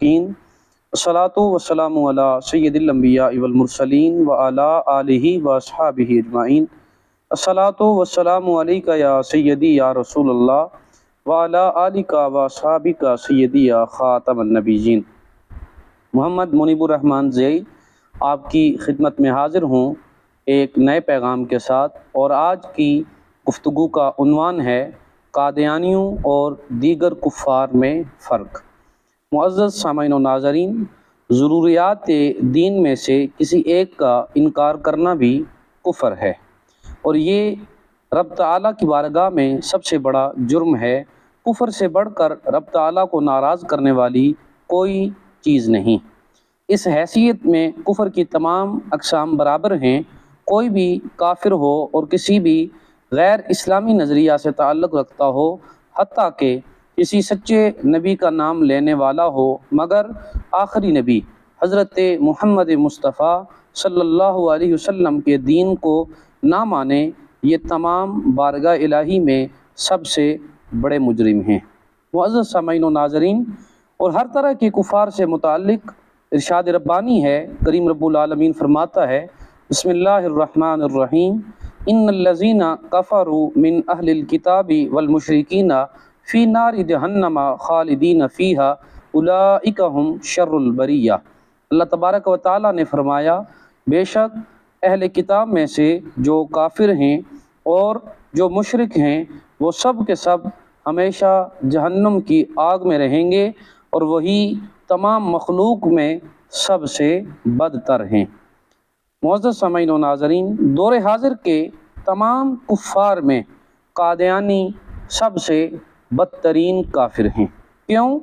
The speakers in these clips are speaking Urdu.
الصلاۃ والسلام علی سید الانبیاء والمرسلین وعلی آلہ واصحابہ اجمعین۔ الصلاۃ والسلام علیک یا سیدی یا رسول اللہ وعلی آلک واصحابک سیدی یا خاتم النبیین۔ محمد منیب الرحمن زئی آپ کی خدمت میں حاضر ہوں ایک نئے پیغام کے ساتھ، اور آج کی گفتگو کا عنوان ہے قادیانیوں اور دیگر کفار میں فرق۔ معزز سامعین و ناظرین، ضروریات دین میں سے کسی ایک کا انکار کرنا بھی کفر ہے، اور یہ رب تعالیٰ کی بارگاہ میں سب سے بڑا جرم ہے۔ کفر سے بڑھ کر رب تعالیٰ کو ناراض کرنے والی کوئی چیز نہیں۔ اس حیثیت میں کفر کی تمام اقسام برابر ہیں۔ کوئی بھی کافر ہو اور کسی بھی غیر اسلامی نظریہ سے تعلق رکھتا ہو، حتیٰ کہ کسی سچے نبی کا نام لینے والا ہو، مگر آخری نبی حضرت محمد مصطفیٰ صلی اللہ علیہ وسلم کے دین کو نہ مانے، یہ تمام بارگاہ الہی میں سب سے بڑے مجرم ہیں۔ معزز سامعین و ناظرین، اور ہر طرح کے کفار سے متعلق ارشاد ربانی ہے۔ کریم رب العالمین فرماتا ہے، بسم اللہ الرحمن الرحیم، ان الذین کفروا من اہل الکتاب والمشرکین فی نار جہنم خالدین فیہا اولئک ہم شر البریہ۔ اللہ تبارک و تعالیٰ نے فرمایا، بے شک اہل کتاب میں سے جو کافر ہیں اور جو مشرک ہیں، وہ سب کے سب ہمیشہ جہنم کی آگ میں رہیں گے، اور وہی تمام مخلوق میں سب سے بدتر ہیں۔ معزز سامعین و ناظرین، دور حاضر کے تمام کفار میں قادیانی سب سے بدترین کافر ہیں۔ کیوں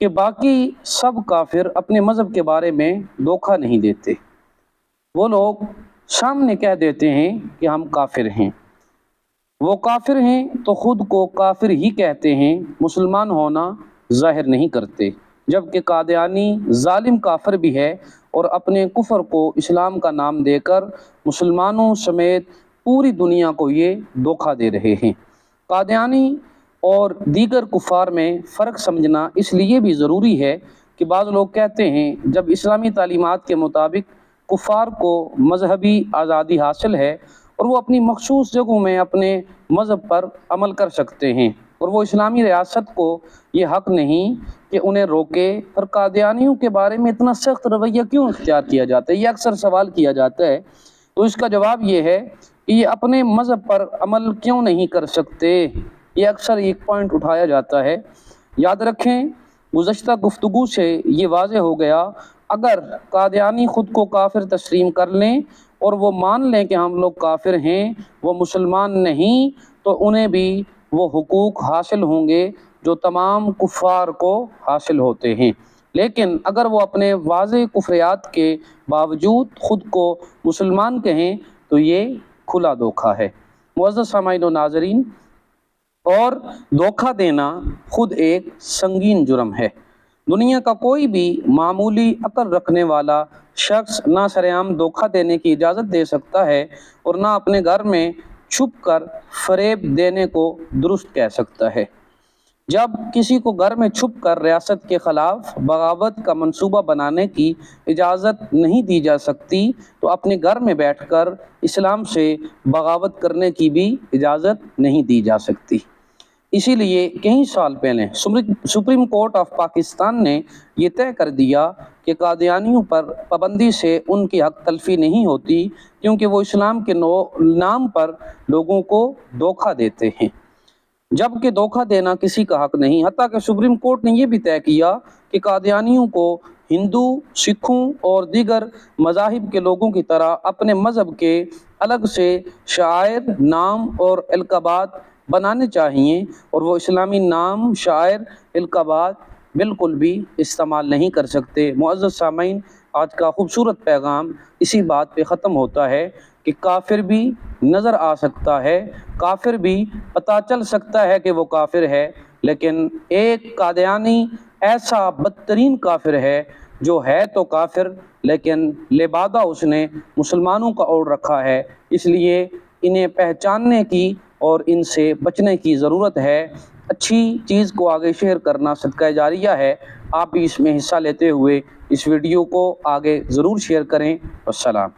کہ باقی سب کافر اپنے مذہب کے بارے میں دھوکہ نہیں دیتے۔ وہ لوگ سامنے کہہ دیتے ہیں کہ ہم کافر ہیں۔ وہ کافر ہیں تو خود کو کافر ہی کہتے ہیں، مسلمان ہونا ظاہر نہیں کرتے، جبکہ قادیانی ظالم کافر بھی ہے اور اپنے کفر کو اسلام کا نام دے کر مسلمانوں سمیت پوری دنیا کو یہ دھوکہ دے رہے ہیں۔ قادیانی اور دیگر کفار میں فرق سمجھنا اس لیے بھی ضروری ہے کہ بعض لوگ کہتے ہیں جب اسلامی تعلیمات کے مطابق کفار کو مذہبی آزادی حاصل ہے اور وہ اپنی مخصوص جگہوں میں اپنے مذہب پر عمل کر سکتے ہیں، اور وہ اسلامی ریاست کو یہ حق نہیں کہ انہیں روکے، پر قادیانیوں کے بارے میں اتنا سخت رویہ کیوں اختیار کیا جاتا ہے؟ یہ اکثر سوال کیا جاتا ہے، تو اس کا جواب یہ ہے کہ یہ اپنے مذہب پر عمل کیوں نہیں کر سکتے۔ یہ اکثر ایک پوائنٹ اٹھایا جاتا ہے۔ یاد رکھیں، گزشتہ گفتگو سے یہ واضح ہو گیا، اگر قادیانی خود کو کافر تسلیم کر لیں اور وہ مان لیں کہ ہم لوگ کافر ہیں، وہ مسلمان نہیں، تو انہیں بھی وہ حقوق حاصل ہوں گے جو تمام کفار کو حاصل ہوتے ہیں۔ لیکن اگر وہ اپنے واضح کفریات کے باوجود خود کو مسلمان کہیں تو یہ کھلا دھوکہ ہے۔ معزز سامعین و ناظرین، اور دھوکہ دینا خود ایک سنگین جرم ہے۔ دنیا کا کوئی بھی معمولی عقل رکھنے والا شخص نہ سرعام دھوکہ دینے کی اجازت دے سکتا ہے اور نہ اپنے گھر میں چھپ کر فریب دینے کو درست کہہ سکتا ہے۔ جب کسی کو گھر میں چھپ کر ریاست کے خلاف بغاوت کا منصوبہ بنانے کی اجازت نہیں دی جا سکتی، تو اپنے گھر میں بیٹھ کر اسلام سے بغاوت کرنے کی بھی اجازت نہیں دی جا سکتی۔ اسی لیے کئی سال پہلے سپریم کورٹ آف پاکستان نے یہ طے کر دیا کہ قادیانیوں پر پابندی سے ان کی حق تلفی نہیں ہوتی، کیونکہ وہ اسلام کے نام پر لوگوں کو دھوکہ دیتے ہیں، جبکہ دھوکہ دینا کسی کا حق نہیں۔ حتیٰ کہ سپریم کورٹ نے یہ بھی طے کیا کہ قادیانیوں کو ہندو، سکھوں اور دیگر مذاہب کے لوگوں کی طرح اپنے مذہب کے الگ سے شعائر، نام اور القابات بنانے چاہیے، اور وہ اسلامی نام، شعائر، القابات بالکل بھی استعمال نہیں کر سکتے۔ معزز سامعین، آج کا خوبصورت پیغام اسی بات پہ ختم ہوتا ہے کہ کافر بھی نظر آ سکتا ہے، کافر بھی پتہ چل سکتا ہے کہ وہ کافر ہے، لیکن ایک قادیانی ایسا بدترین کافر ہے جو ہے تو کافر لیکن لبادہ اس نے مسلمانوں کا اوڑھ رکھا ہے۔ اس لیے انہیں پہچاننے کی اور ان سے بچنے کی ضرورت ہے۔ اچھی چیز کو آگے شیئر کرنا صدقہ جاریہ ہے۔ آپ بھی اس میں حصہ لیتے ہوئے اس ویڈیو کو آگے ضرور شیئر کریں۔ السلام۔